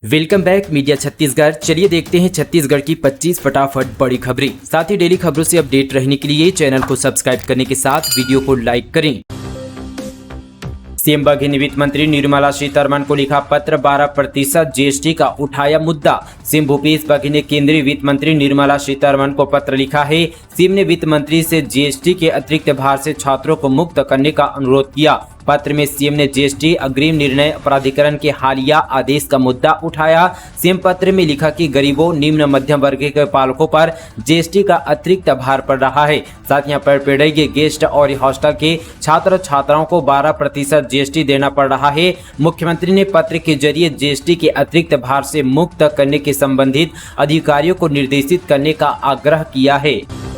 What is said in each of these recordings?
Welcome back media Chhattisgarh. चलिए देखते हैं छत्तीसगढ़ की 25 फटाफट बड़ी खबरें। साथ ही डेली खबरों से अपडेट रहने के लिए चैनल को सब्सक्राइब करने के साथ वीडियो को लाइक करें। सीएम बघेल ने वित्त मंत्री निर्मला सीतारमण को लिखा पत्र, 12% जीएसटी का उठाया मुद्दा। सीएम भूपेश बघेल ने केंद्रीय वित्त मंत्री निर्मला सीतारमण को पत्र लिखा है। सीएम ने वित्त मंत्री से जीएसटी के अतिरिक्त भार से छात्रों को मुक्त करने का अनुरोध किया। पत्र में सीएम ने जीएसटी अग्रिम निर्णय प्राधिकरण के हालिया आदेश का मुद्दा उठाया। सीएम पत्र में लिखा कि गरीबों, निम्न मध्यम वर्ग के पालकों पर जीएसटी का अतिरिक्त भार पड़ रहा है। साथ ही पर पढ़े गए गेस्ट और हॉस्टल के छात्र छात्राओं को 12% जीएसटी देना पड़ रहा है। मुख्यमंत्री ने पत्र के जरिए जीएसटी के अतिरिक्त भार से मुक्त करने के संबंधित अधिकारियों को निर्देशित करने का आग्रह किया है।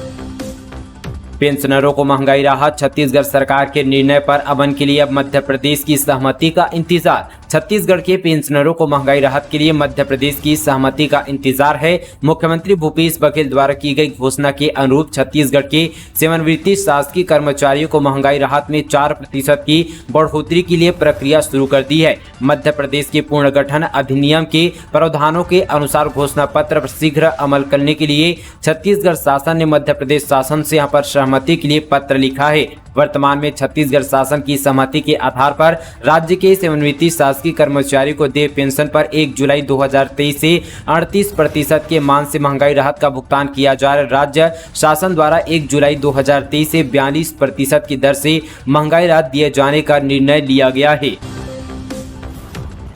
पेंशनरों को महंगाई राहत, छत्तीसगढ़ सरकार के निर्णय पर अमन के लिए अब मध्य प्रदेश की सहमति का इंतजार। छत्तीसगढ़ के पेंशनरों को महंगाई राहत के लिए मध्य प्रदेश की सहमति का इंतजार है। मुख्यमंत्री भूपेश बघेल द्वारा की गई घोषणा के अनुरूप छत्तीसगढ़ के सेवानिवृत्त शासकीय कर्मचारियों को महंगाई राहत में 4% की बढ़ोतरी के लिए प्रक्रिया शुरू कर दी है। मध्य प्रदेश के पुनर्गठन अधिनियम के प्रावधानों के अनुसार घोषणा पत्र पर शीघ्र अमल करने के लिए छत्तीसगढ़ शासन ने मध्य प्रदेश शासन से यहाँ पर सहमति के लिए पत्र लिखा है। वर्तमान में छत्तीसगढ़ शासन की सहमति के आधार पर राज्य के सेवानिवृत्त शासकीय कर्मचारियों को देय पेंशन पर 1 जुलाई 2023 से 38% के मान से महंगाई राहत का भुगतान किया जा रहा है। राज्य शासन द्वारा 1 जुलाई 2023 से 42% की दर से महंगाई राहत दिए जाने का निर्णय लिया गया है।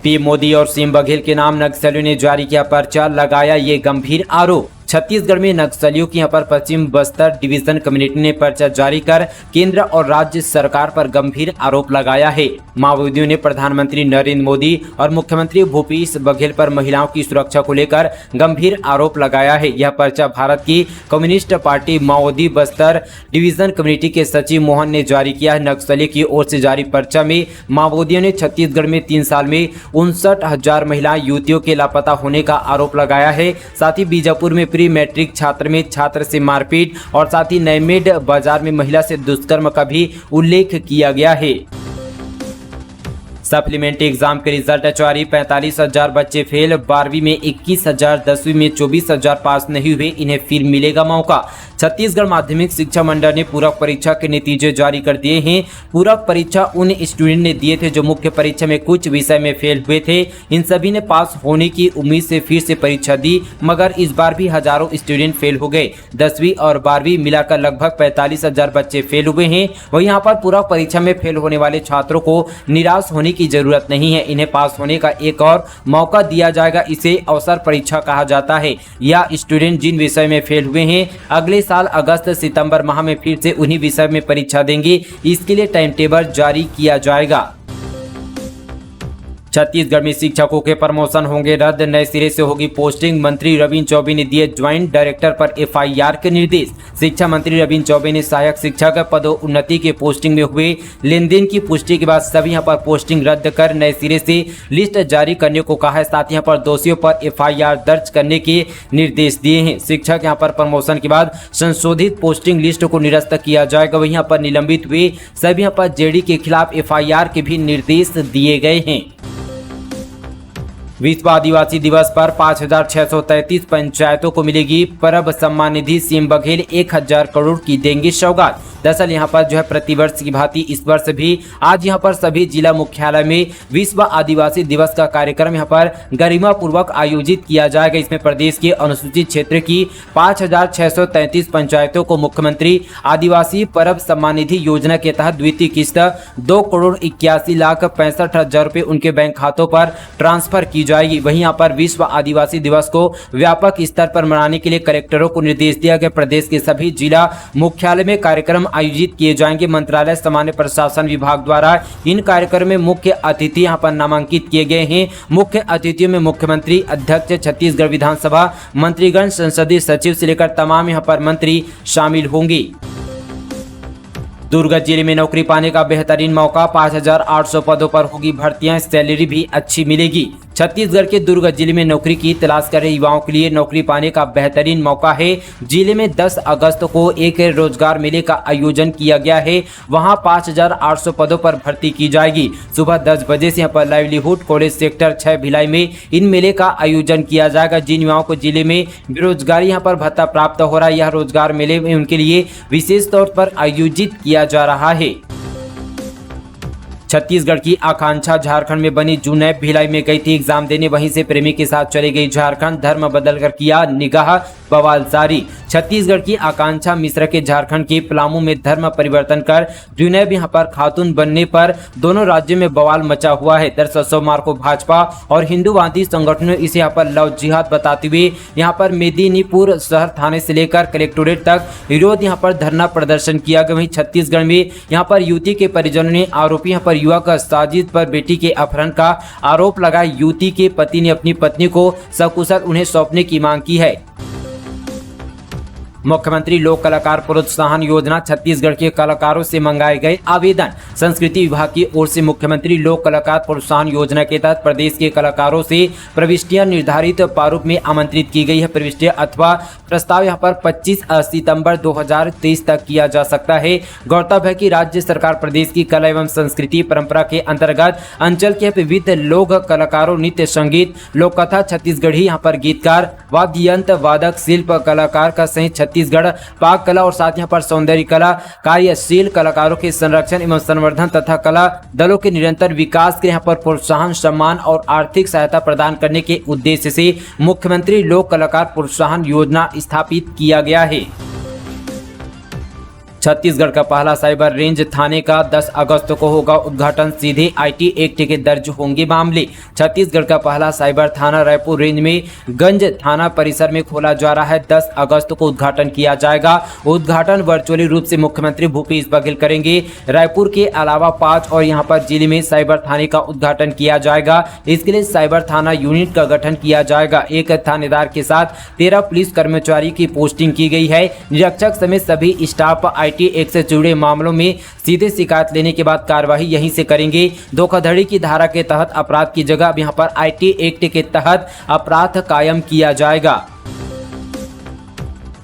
पीएम मोदी और सीएम बघेल के नाम नक्सलियों ने जारी किया पर्चा, लगाया ये गंभीर आरोप। छत्तीसगढ़ में नक्सलियों की यहाँ पर पश्चिम बस्तर डिवीजन कमेटी ने पर्चा जारी कर केंद्र और राज्य सरकार पर गंभीर आरोप लगाया है। माओवादियों ने प्रधानमंत्री नरेंद्र मोदी और मुख्यमंत्री भूपेश बघेल पर महिलाओं की सुरक्षा को लेकर गंभीर आरोप लगाया है। यह पर्चा भारत की कम्युनिस्ट पार्टी माओवादी बस्तर डिवीजन कमेटी के सचिव मोहन ने जारी किया है। नक्सली की ओर से जारी पर्चा में माओवादियों ने छत्तीसगढ़ में 3 साल में 59,000 महिला युवतियों के लापता होने का आरोप लगाया है। साथ ही बीजापुर में प्री मैट्रिक छात्र में छात्र से मारपीट और साथ ही नैमेड बाजार में महिला से दुष्कर्म का भी उल्लेख किया गया है। सप्लीमेंट्री एग्जाम के रिजल्ट जारी, 45,000 बच्चे फेल, 12वीं में 21,000, 10वीं में 24,000 पास नहीं हुए, इन्हें फिर मिलेगा मौका। छत्तीसगढ़ माध्यमिक शिक्षा मंडल ने पूरक परीक्षा के नतीजे जारी कर दिए हैं। पूरक परीक्षा उन स्टूडेंट ने दिए थे जो मुख्य परीक्षा में कुछ विषय में फेल हुए थे। इन सभी ने पास होने की उम्मीद से फिर से परीक्षा दी, मगर इस बार भी हजारों स्टूडेंट फेल हो गए। 10वीं और 12वीं मिलाकर लगभग 45,000 बच्चे फेल हुए हैं। वहीं यहाँ पर पूरक परीक्षा में फेल होने वाले छात्रों को निराश होने की जरूरत नहीं है, इन्हें पास होने का एक और मौका दिया जाएगा। इसे अवसर परीक्षा कहा जाता है। या स्टूडेंट जिन विषय में फेल हुए हैं अगले साल अगस्त सितंबर माह में फिर से उन्हीं विषय में परीक्षा देंगे। इसके लिए टाइम टेबल जारी किया जाएगा। छत्तीसगढ़ में शिक्षकों के प्रमोशन होंगे रद्द, नए सिरे से होगी पोस्टिंग। मंत्री रविन्द्र चौबे ने दिए ज्वाइंट डायरेक्टर पर एफआईआर के निर्देश। शिक्षा मंत्री रविन्द्र चौबे ने सहायक शिक्षक पदोन्नति के पोस्टिंग में हुए लेनदेन की पुष्टि के बाद सभी यहाँ पर पोस्टिंग रद्द कर नए सिरे से लिस्ट जारी करने को कहा है। साथ ही यहाँ पर दोषियों पर एफआईआर दर्ज करने के निर्देश दिए हैं। शिक्षक यहाँ पर प्रमोशन के बाद संशोधित पोस्टिंग लिस्ट को निरस्त किया जाएगा। वहीं यहाँ पर निलंबित हुए सभी यहाँ पर जेडी के खिलाफ एफआईआर के भी निर्देश दिए गए हैं। विश्व आदिवासी दिवस पर 5,633 पंचायतों को मिलेगी परब सम्मान निधि। सीएम बघेल 1,000 करोड़ की देंगे सौगात। दरअसल यहाँ पर जो है प्रतिवर्ष की भांति इस वर्ष भी आज यहाँ पर सभी जिला मुख्यालय में विश्व आदिवासी दिवस का कार्यक्रम यहाँ पर गरिमा पूर्वक आयोजित किया जाएगा। इसमें प्रदेश के अनुसूचित क्षेत्र की 5,633 पंचायतों को मुख्यमंत्री आदिवासी परब सम्मान निधि योजना के तहत द्वितीय किस्त 2,81,65,000 रुपए उनके बैंक खातों पर ट्रांसफर की जाएगी। वहीं यहाँ पर विश्व आदिवासी दिवस को व्यापक स्तर पर मनाने के लिए कलेक्टरों को निर्देश दिया गया। प्रदेश के सभी जिला मुख्यालय में कार्यक्रम आयोजित किए जाएंगे। मंत्रालय सामान्य प्रशासन विभाग द्वारा इन कार्यक्रम में मुख्य अतिथि यहाँ पर नामांकित किए गए हैं। मुख्य अतिथियों में मुख्यमंत्री, अध्यक्ष, छत्तीसगढ़ विधानसभा मंत्रीगण, संसदीय सचिव से लेकर तमाम यहाँ पर मंत्री शामिल होंगे। दुर्ग जिले में नौकरी पाने का बेहतरीन मौका, 5,800 पदों पर होगी भर्तियां, सैलरी भी अच्छी मिलेगी। छत्तीसगढ़ के दुर्ग जिले में नौकरी की तलाश कर रहे युवाओं के लिए नौकरी पाने का बेहतरीन मौका है। जिले में 10 अगस्त को एक रोजगार मेले का आयोजन किया गया है। वहां 5800 पदों पर भर्ती की जाएगी। सुबह 10 बजे से यहाँ पर लाइवलीहुड कॉलेज सेक्टर 6 भिलाई में इन मेले का आयोजन किया जाएगा। जिन युवाओं को जिले में बेरोजगारी यहाँ पर भत्ता प्राप्त हो रहा है, यह रोजगार मेले में उनके लिए विशेष तौर पर आयोजित किया जा रहा है। छत्तीसगढ़ की आकांक्षा झारखंड में बनी जुनैब भिलाई में गई थी एग्जाम देने, वहीं से प्रेमी के साथ चली गई झारखंड। धर्म बदलकर किया निगाह बवाल जारी। छत्तीसगढ़ की आकांक्षा मिश्रा के झारखंड के पलामू में धर्म परिवर्तन कर जुनैब यहां पर खातून बनने पर दोनों राज्यों में बवाल मचा हुआ है। दरअसल सोमवार को भाजपा और हिंदूवादी संगठनों ने इसे यहाँ पर लव जिहाद बताते हुए यहाँ पर मेदिनीपुर शहर थाने से लेकर कलेक्टोरेट तक विरोध यहाँ पर धरना प्रदर्शन किया गया। वहीं छत्तीसगढ़ में यहाँ पर युवती के परिजनों ने आरोपी यहाँ पर युवक साजिद पर बेटी के अपहरण का आरोप लगाया। युवती के पति ने अपनी पत्नी को सकुशल उन्हें सौंपने की मांग की है। मुख्यमंत्री लोक कलाकार प्रोत्साहन योजना छत्तीसगढ़ के कलाकारों से मंगाए गए आवेदन। संस्कृति विभाग की ओर से मुख्यमंत्री लोक कलाकार प्रोत्साहन योजना के तहत प्रदेश के कलाकारों से प्रविष्टियां निर्धारित प्रारूप में आमंत्रित की गई है। प्रविष्टियां अथवा प्रस्ताव यहां पर 25 सितंबर 2023 तक किया जा सकता है। गौरतलब है कि राज्य सरकार प्रदेश की कला एवं संस्कृति परंपरा के अंतर्गत अंचल के विविध लोक कलाकारों, नृत्य, संगीत, लोक कथा, छत्तीसगढ़ी यहाँ पर गीतकार, वाद्य यंत्र वादक, शिल्प कलाकार का सहित छत्तीसगढ़ पाक कला और साथ यहाँ पर सौंदर्य कला कार्यशील कलाकारों के संरक्षण एवं संवर्धन तथा कला दलों के निरंतर विकास के यहाँ पर प्रोत्साहन, सम्मान और आर्थिक सहायता प्रदान करने के उद्देश्य से मुख्यमंत्री लोक कलाकार प्रोत्साहन योजना स्थापित किया गया है। छत्तीसगढ़ का पहला साइबर रेंज थाने का 10 अगस्त को होगा उद्घाटन। सीधे आईटी एक्ट के दर्ज होंगे मामले। छत्तीसगढ़ का पहला साइबर थाना रायपुर रेंज में गंज थाना परिसर में खोला जा रहा है। 10 अगस्त को उद्घाटन किया जाएगा। उद्घाटन वर्चुअली रूप से मुख्यमंत्री भूपेश बघेल करेंगे। रायपुर के अलावा 5 और यहां पर जिले में साइबर थाने का उद्घाटन किया जाएगा। इसके लिए साइबर थाना यूनिट का गठन किया जाएगा। एक थानेदार के साथ 13 पुलिस कर्मचारी की पोस्टिंग की गई है। निरीक्षक समेत सभी स्टाफ आईटी एक्ट से जुड़े मामलों में सीधे शिकायत लेने के बाद कार्यवाही यहीं से करेंगे। धोखाधड़ी की धारा के तहत अपराध की जगह अब यहां पर आईटी एक्ट के तहत अपराध कायम किया जाएगा।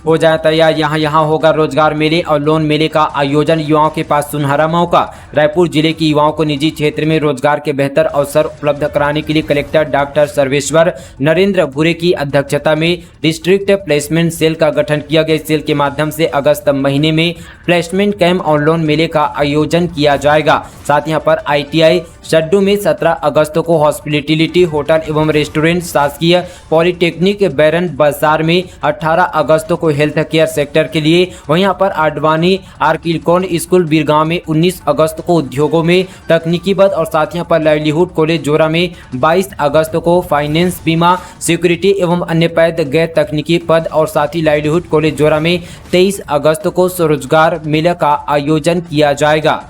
हो जाए तैयार, यहाँ होगा रोजगार मेले और लोन मेले का आयोजन। युवाओं के पास सुनहरा मौका। रायपुर जिले के युवाओं को निजी क्षेत्र में रोजगार के बेहतर अवसर उपलब्ध कराने के लिए कलेक्टर डॉक्टर सर्वेश्वर नरेंद्र भूरे की अध्यक्षता में डिस्ट्रिक्ट प्लेसमेंट सेल का गठन किया गया। सेल के माध्यम से अगस्त महीने में प्लेसमेंट कैंप और लोन मेले का आयोजन किया जाएगा। साथ यहाँ पर ITI शड्डू में 17 अगस्त को हॉस्पिटलिटी होटल एवं रेस्टोरेंट, शासकीय पॉलिटेक्निक बैरन बाजार में 18 अगस्त को हेल्थ केयर सेक्टर के लिए, वहीं पर आडवाणी आर्किलकॉन स्कूल बीरगांव में 19 अगस्त को उद्योगों में तकनीकी पद और साथ ही पर लाइवलीहुड कॉलेज जोरा में 22 अगस्त को फाइनेंस, बीमा, सिक्योरिटी एवं अन्य पद गैर तकनीकी पद और साथ ही लाइवलीहुड कॉलेज जोरा में 23 अगस्त को स्वरोजगार मेले का आयोजन किया जाएगा।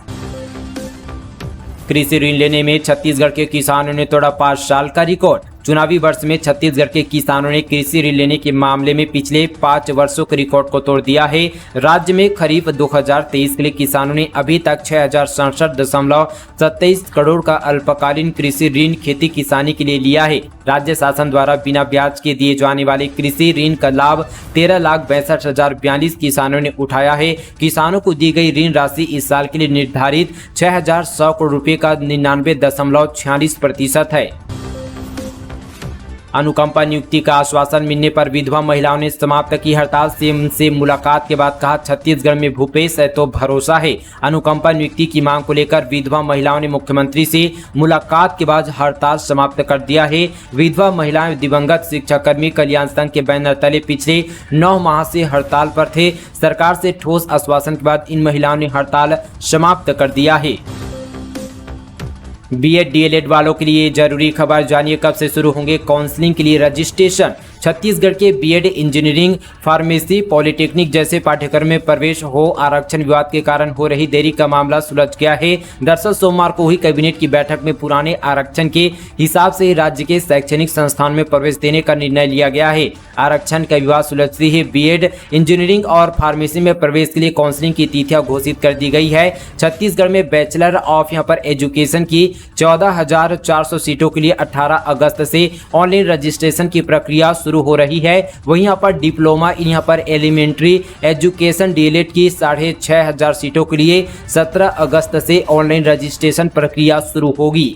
कृषि ऋण लेने में छत्तीसगढ़ के किसानों ने तोड़ा 5 साल का रिकॉर्ड। चुनावी वर्ष में छत्तीसगढ़ के किसानों ने कृषि ऋण लेने के मामले में पिछले 5 वर्षों के रिकॉर्ड को तोड़ दिया है। राज्य में खरीफ 2023 के लिए किसानों ने अभी तक 6067.27 करोड़ का अल्पकालीन कृषि ऋण खेती किसानी के लिए लिया है। राज्य शासन द्वारा बिना ब्याज के दिए जाने वाले कृषि ऋण का लाभ 13,62,042 किसानों ने उठाया है। किसानों को दी गई ऋण राशि इस साल के लिए निर्धारित 6,100 करोड़ रुपए का 99.46% है। अनुकंपा नियुक्ति का आश्वासन मिलने पर विधवा महिलाओं ने समाप्त की हड़ताल। सीएम से मुलाकात के बाद कहा, छत्तीसगढ़ में भूपेश है तो भरोसा है। अनुकंपा नियुक्ति की मांग को लेकर विधवा महिलाओं ने मुख्यमंत्री से मुलाकात के बाद हड़ताल समाप्त कर दिया है। विधवा महिलाएं दिवंगत शिक्षाकर्मी कल्याण संघ के बैनर तले पिछले 9 माह से हड़ताल पर थे। सरकार से ठोस आश्वासन के बाद इन महिलाओं ने हड़ताल समाप्त कर दिया है। BEd DLEd वालों के लिए जरूरी खबर, जानिए कब से शुरू होंगे काउंसलिंग के लिए रजिस्ट्रेशन। छत्तीसगढ़ के बीएड, इंजीनियरिंग, फार्मेसी, पॉलिटेक्निक जैसे पाठ्यक्रम में प्रवेश हो आरक्षण विवाद के कारण हो रही देरी का मामला सुलझ गया है। दरअसल सोमवार को हुई कैबिनेट की बैठक में पुराने आरक्षण के हिसाब से राज्य के शैक्षणिक संस्थान में प्रवेश देने का निर्णय लिया गया है। आरक्षण का विवाद सुलझते ही बीएड, इंजीनियरिंग और फार्मेसी में प्रवेश के लिए काउंसलिंग की तिथियां घोषित कर दी गई है। छत्तीसगढ़ में बैचलर ऑफ एजुकेशन की 14,400 सीटों के लिए 18 अगस्त से ऑनलाइन रजिस्ट्रेशन की प्रक्रिया शुरू हो रही है। वहीं यहाँ पर डिप्लोमा, यहाँ पर एलिमेंट्री एजुकेशन डीएलएड की 6,500 सीटों के लिए 17 अगस्त से ऑनलाइन रजिस्ट्रेशन प्रक्रिया शुरू होगी।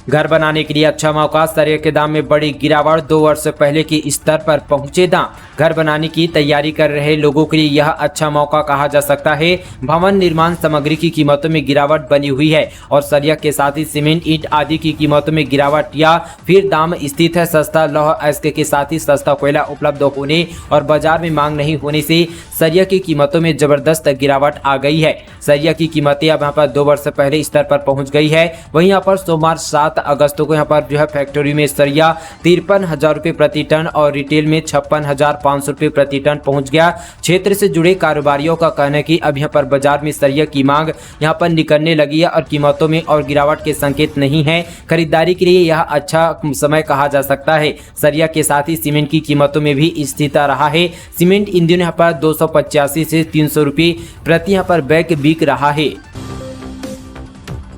घर बनाने के लिए अच्छा मौका, सरिया के दाम में बड़ी गिरावट, 2 वर्ष पहले की स्तर पर पहुंचे दाम। घर बनाने की तैयारी कर रहे लोगों के लिए यह अच्छा मौका कहा जा सकता है। भवन निर्माण सामग्री की कीमतों में गिरावट बनी हुई है और सरिया के साथ ही सीमेंट, ईंट आदि की कीमतों में गिरावट या फिर दाम स्थित है। सस्ता लौह अयस्क के साथ ही सस्ता कोयला उपलब्ध होने और बाजार में मांग नहीं होने से सरिया की कीमतों में जबरदस्त गिरावट आ गई है। सरिया की कीमतें अब यहाँ पर 2 वर्ष पहले स्तर पर पहुंच गई है। वहीं यहाँ पर सोमवार 7 अगस्त को यहाँ पर फैक्ट्री में सरिया 53,000 रुपये प्रति टन और रिटेल में 56,500 रुपये प्रति टन पहुंच गया। क्षेत्र से जुड़े कारोबारियों का कहना है कि अब यहाँ पर बाजार में सरिया की मांग यहाँ पर निकलने लगी है और कीमतों में और गिरावट के संकेत नहीं है। खरीदारी के लिए यह अच्छा समय कहा जा सकता है। सरिया के साथ ही सीमेंट की कीमतों में भी स्थिरता रहा है। सीमेंट इन दिनों यहाँ पर 285 से 300 रुपये प्रति यहाँ पर बैग बिक रहा है।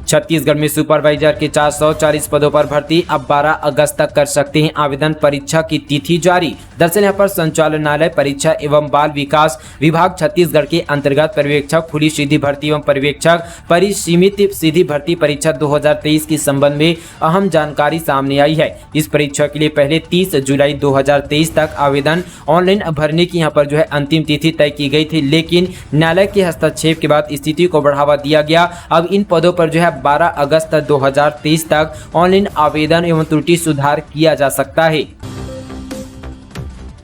छत्तीसगढ़ में सुपरवाइजर के 440 पदों पर भर्ती, अब 12 अगस्त तक कर सकते हैं आवेदन। परीक्षा की तिथि जारी। दरअसल यहाँ पर संचालनालय परीक्षा एवं बाल विकास विभाग छत्तीसगढ़ के अंतर्गत पर्यवेक्षक, खुली सीधी भर्ती एवं पर्यवेक्षक परिसीमित सीधी भर्ती परीक्षा 2023 के संबंध में अहम जानकारी सामने आई है। इस परीक्षा के लिए पहले 30 जुलाई 2023 तक आवेदन ऑनलाइन भरने की यहाँ पर अंतिम तिथि तय की गई थी, लेकिन न्यायालय के हस्तक्षेप के बाद स्थिति को बढ़ावा दिया गया। अब इन पदों पर 12 अगस्त 2023 तक ऑनलाइन आवेदन एवं त्रुटि सुधार किया जा सकता है।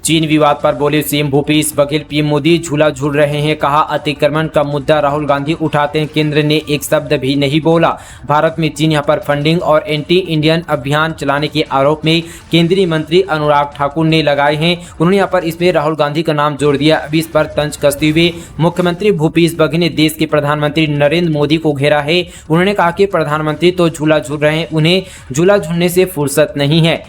चीन विवाद पर बोले सीएम भूपेश बघेल, पीएम मोदी झूला झूल रहे हैं, कहा अतिक्रमण का मुद्दा राहुल गांधी उठाते हैं, केंद्र ने एक शब्द भी नहीं बोला। भारत में चीन यहाँ पर फंडिंग और एंटी इंडियन अभियान चलाने के आरोप में केंद्रीय मंत्री अनुराग ठाकुर ने लगाए हैं। उन्होंने यहाँ पर इसमें राहुल गांधी का नाम जोड़ दिया। अब इस पर तंज कसते हुए मुख्यमंत्री भूपेश बघेल ने देश के प्रधानमंत्री नरेंद्र मोदी को घेरा है। उन्होंने कहा कि प्रधानमंत्री तो झूला झूल रहे हैं, उन्हें झूला झूलने से फुर्सत नहीं है।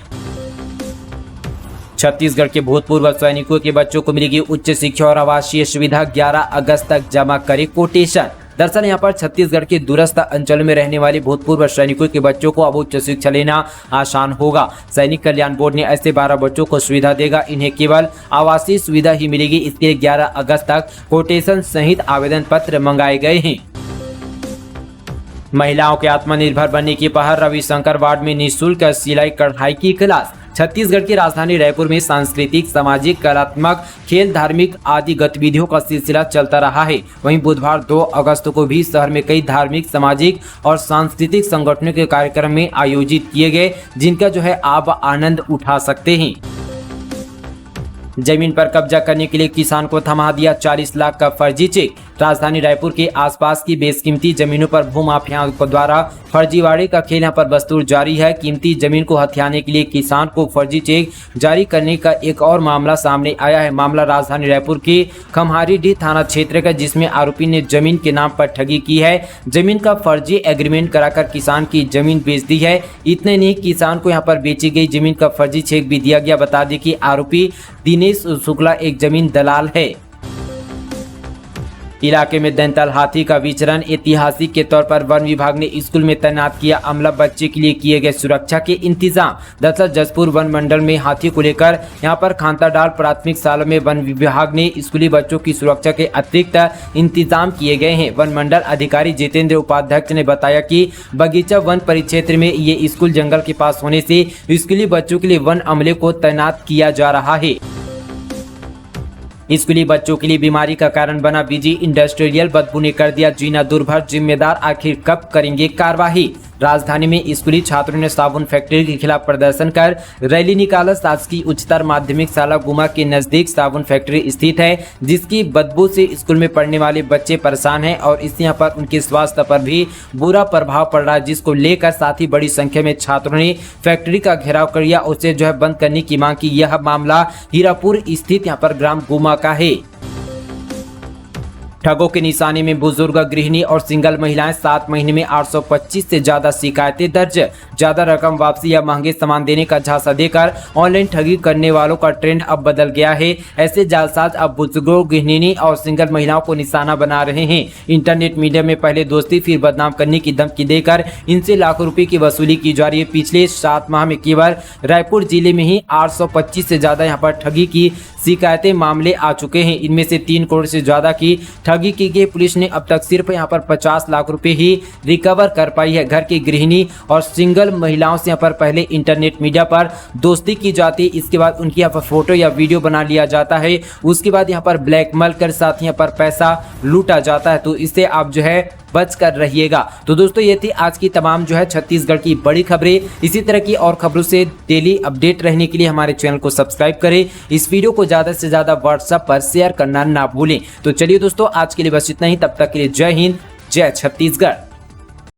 छत्तीसगढ़ के भूतपूर्व सैनिकों के बच्चों को मिलेगी उच्च शिक्षा और आवासीय सुविधा, 11 अगस्त तक जमा करे कोटेशन। दरअसल यहाँ पर छत्तीसगढ़ के दूरस्थ अंचलों में रहने वाले भूतपूर्व सैनिकों के बच्चों को अब उच्च शिक्षा लेना आसान होगा। सैनिक कल्याण बोर्ड ने ऐसे 12 बच्चों को सुविधा देगा। इन्हें केवल आवासीय सुविधा ही मिलेगी। इसके लिए 11 अगस्त तक कोटेशन सहित आवेदन पत्र मंगाए गए हैं। महिलाओं के आत्मनिर्भर बनने की पहल, रविशंकर वार्ड में निःशुल्क सिलाई कढ़ाई की क्लास। छत्तीसगढ़ की राजधानी रायपुर में सांस्कृतिक, सामाजिक, कलात्मक, खेल, धार्मिक आदि गतिविधियों का सिलसिला चलता रहा है। वहीं बुधवार 2 अगस्त को भी शहर में कई धार्मिक, सामाजिक और सांस्कृतिक संगठनों के कार्यक्रम में आयोजित किए गए, जिनका आप आनंद उठा सकते हैं। जमीन पर कब्जा करने के लिए किसान को थमा दिया 40 लाख का फर्जी चेक। राजधानी रायपुर के आसपास की बेशकीमती जमीनों पर भूमाफियाओं द्वारा फर्जीवाड़े का खेल यहाँ पर बस्तूर जारी है। कीमती जमीन को हथियाने के लिए किसान को फर्जी चेक जारी करने का एक और मामला सामने आया है। मामला राजधानी रायपुर के खम्हारीडीह थाना क्षेत्र का, जिसमें आरोपी ने जमीन के नाम पर ठगी की है। जमीन का फर्जी एग्रीमेंट कराकर किसान की जमीन बेच दी है। इतने नहीं, किसान को यहाँ पर बेची गई जमीन का फर्जी चेक भी दिया गया। बता दें कि आरोपी दिनेश शुक्ला एक जमीन दलाल है। इलाके में दंतल हाथी का विचरण, ऐतिहासिक के तौर पर वन विभाग ने स्कूल में तैनात किया अमला। बच्चे के लिए किए गए सुरक्षा के इंतजाम। दरअसल जसपुर वन मंडल में हाथी को लेकर यहां पर खांताडाल प्राथमिक शाला में वन विभाग ने स्कूली बच्चों की सुरक्षा के अतिरिक्त इंतजाम किए गए हैं। वन मंडल अधिकारी जितेंद्र उपाध्यक्ष ने बताया कि बगीचा वन परिक्षेत्र में ये स्कूल जंगल के पास होने से स्कूली बच्चों के लिए वन अमले को तैनात किया जा रहा है। स्कूली बच्चों के लिए बीमारी का कारण बना बीजी इंडस्ट्रियल, बदबू ने कर दिया जीना दुर्भर, जिम्मेदार आखिर कब करेंगे कार्रवाई। राजधानी में स्कूली छात्रों ने साबुन फैक्ट्री के खिलाफ प्रदर्शन कर रैली निकाला। शासकीय उच्चतर माध्यमिक शाला गुमा के नजदीक साबुन फैक्ट्री स्थित है, जिसकी बदबू से स्कूल में पढ़ने वाले बच्चे परेशान हैं और इससे यहाँ पर उनके स्वास्थ्य पर भी बुरा प्रभाव पड़ रहा है, जिसको लेकर साथ ही बड़ी संख्या में छात्रों ने फैक्ट्री का घेराव कर लिया, उसे बंद करने की मांग की। यह मामला हीरापुर स्थित यहाँ पर ग्राम गुमा का है। ठगों के निशाने में बुजुर्ग, गृहिणी और सिंगल महिलाएं। 7 महीने में 825 से ज्यादा शिकायतें दर्ज। ज्यादा रकम वापसी या महंगे सामान देने का झांसा देकर ऑनलाइन ठगी करने वालों का ट्रेंड अब बदल गया है। ऐसे जालसाज अब बुजुर्गों, गृहिणी और सिंगल महिलाओं को निशाना बना रहे हैं। इंटरनेट मीडिया में पहले दोस्ती फिर बदनाम करने की धमकी देकर इनसे लाखों रुपए की वसूली की जा रही है। पिछले 7 माह में केवल रायपुर जिले में ही 825 से ज्यादा यहाँ पर ठगी की शिकायतें मामले आ चुके हैं। इनमें से 3 करोड़ से ज्यादा की ठगी की गई। पुलिस ने अब तक सिर्फ यहाँ पर 50 लाख रुपए ही रिकवर कर पाई है। घर की गृहिणी और सिंगल महिलाओं से यहाँ पर पहले इंटरनेट मीडिया पर दोस्ती की जाती है, इसके बाद उनकी यहाँ पर फोटो या वीडियो बना लिया जाता है, उसके बाद यहाँ पर ब्लैकमेल कर साथ यहाँ पर पैसा लूटा जाता है। तो इससे आप बच कर रहिएगा। तो दोस्तों ये थी आज की तमाम छत्तीसगढ़ की बड़ी खबरें। इसी तरह की और खबरों से डेली अपडेट रहने के लिए हमारे चैनल को सब्सक्राइब करें। इस वीडियो को ज्यादा से ज्यादा व्हाट्सएप पर शेयर करना ना भूलें। तो चलिए दोस्तों आज के लिए बस इतना ही। तब तक के लिए जय हिंद, जय छत्तीसगढ़।